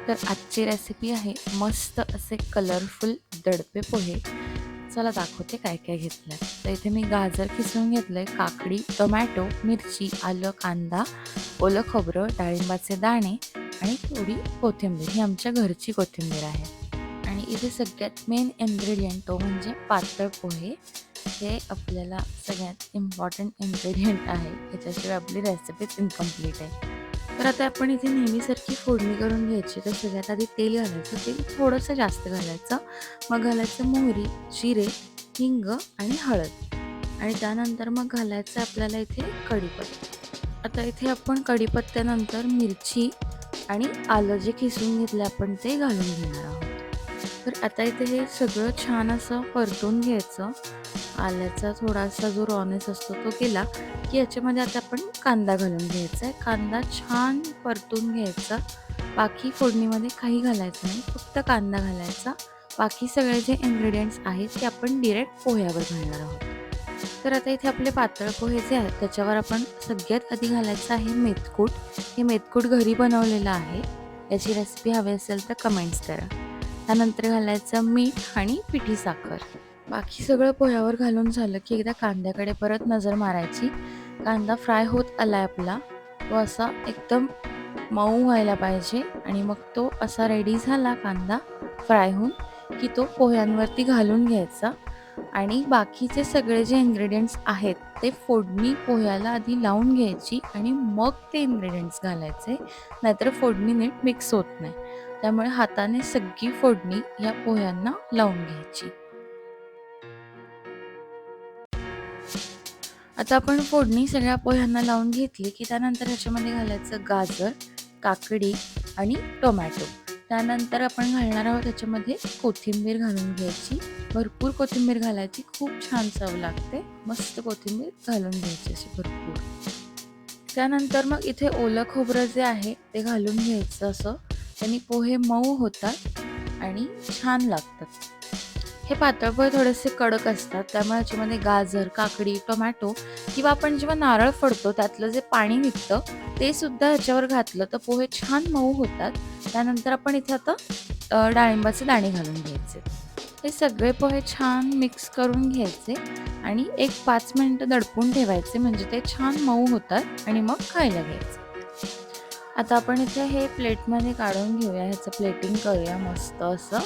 तर आजची रेसिपी आहे मस्त असे कलरफुल दडपे पोहे. चला दाखवते काय काय घेतलंय. तर इथे मी गाजर खिसून घेतलंय, काकडी, टोमॅटो, मिरची, आलं, कांदा, ओलं खोबरं, डाळिंबाचे दाणे आणि थोडी कोथिंबीर. ही आमच्या घरची कोथिंबीर आहे. आणि इथे सगळ्यात मेन इन्ग्रेडियंट तो म्हणजे पातळ पोहे. हे आपल्याला सगळ्यात इम्पॉर्टंट इन्ग्रेडियंट आहे. याच्याशिवाय आपली रेसिपीच इनकम्प्लीट आहे. तर आता आपण इथे नेहमीसारखी फोडणी करून घ्यायची. तर सगळ्यात आधी तेल घालायचं. तेल थोडंसं जास्त घालायचं. मग घालायचं मोहरी, जिरे, हिंग आणि हळद. आणि त्यानंतर मग घालायचं आपल्याला इथे कढीपत्ता. आता इथे आपण कढीपत्त्यानंतर मिरची आणि आलं जे खिसून घेतलं आपण ते घालून घेणार आहोत. तर आता इथे हे सगळं छान असं परतून घ्यायचं. आल्याचा थोडासा जो रॉनेस असतो तो गेला की याच्यामध्ये आता आपण कांदा घालून घ्यायचा आहे. कांदा छान परतून घ्यायचा. बाकी फोडणीमध्ये काही घालायचं नाही, फक्त कांदा घालायचा. बाकी सगळे जे इन्ग्रेडियंट्स आहेत ते आपण डिरेक्ट पोह्यावर घालणार आहोत. तर आता इथे आपले पातळ पोहे जे आहेत त्याच्यावर आपण सगळ्यात आधी घालायचं आहे मेथकूट. हे मेथकूट घरी बनवलेलं आहे. याची रेसिपी हवी असेल तर कमेंट्स करा. त्यानंतर घालायचं मीठ आणि पिठी साखर. बाकी सगळं पोह्यावर घालून झालं की एकदा कांद्याकडे परत नजर मारायची. कांदा फ्राय होत आलाय आपला. तो असा एकदम मऊ व्हायला पाहिजे आणि मग तो असा रेडी झाला कांदा फ्राय होऊन की तो पोह्यांवरती घालून घ्यायचा. आणि बाकीचे सगळे जे इन्ग्रेडियंट्स आहेत ते फोडणी पोह्याला आधी लावून घ्यायची आणि मग ते इन्ग्रेडियंट्स घालायचे. नाहीतर फोडणी नीट मिक्स होत नाही. त्यामुळे हाताने सगळी फोडणी या पोह्यांना लावून घ्यायची. आता आपण फोडणी सगळ्या पोह्यांना लावून घेतली की त्यानंतर ह्याच्यामध्ये घालायचं गाजर, काकडी आणि टोमॅटो. त्यानंतर आपण घालणार आहोत त्याच्यामध्ये कोथिंबीर घालून घ्यायची. भरपूर कोथिंबीर घालायची, खूप छान चव लागते. मस्त कोथिंबीर घालून घ्यायची अशी भरपूर. त्यानंतर मग इथे ओलं खोबरं जे आहे ते घालून घ्यायचं. असं त्यांनी पोहे मऊ होतात आणि छान लागतात. हे पातळ पोहे थोडेसे कडक असतात, त्यामुळे याच्यामध्ये गाजर, काकडी, टोमॅटो किंवा आपण जेव्हा नारळ फोडतो त्यातलं जे पाणी निघतं ते सुद्धा ह्याच्यावर घातलं तर पोहे छान मऊ होतात. त्यानंतर आपण इथे आता डाळिंबाचे दाणे घालून घ्यायचे. हे सगळे पोहे छान मिक्स करून घ्यायचे आणि एक 5 मिनिटं दडपून ठेवायचे, म्हणजे ते छान मऊ होतात आणि मग खायला घ्यायचे. आता आपण इथे हे प्लेटमध्ये काढून घेऊया. ह्याचं प्लेटिंग करूया मस्त असं.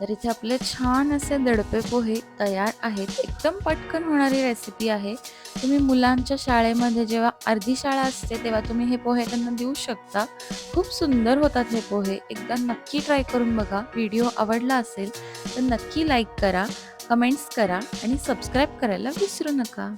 तर इथे आपले छान असे दडपे पोहे तयार आहेत. एकदम पटकन होणारी रेसिपी आहे. तुम्ही मुलांच्या शाळेमध्ये जेव्हा अर्धी शाळा असते तेव्हा तुम्ही हे पोहे त्यांना देऊ शकता. खूप सुंदर होतात हे पोहे. एकदा नक्की ट्राय करून बघा. व्हिडिओ आवडला असेल तर नक्की लाईक करा, कमेंट्स करा आणि सबस्क्राईब करायला विसरू नका.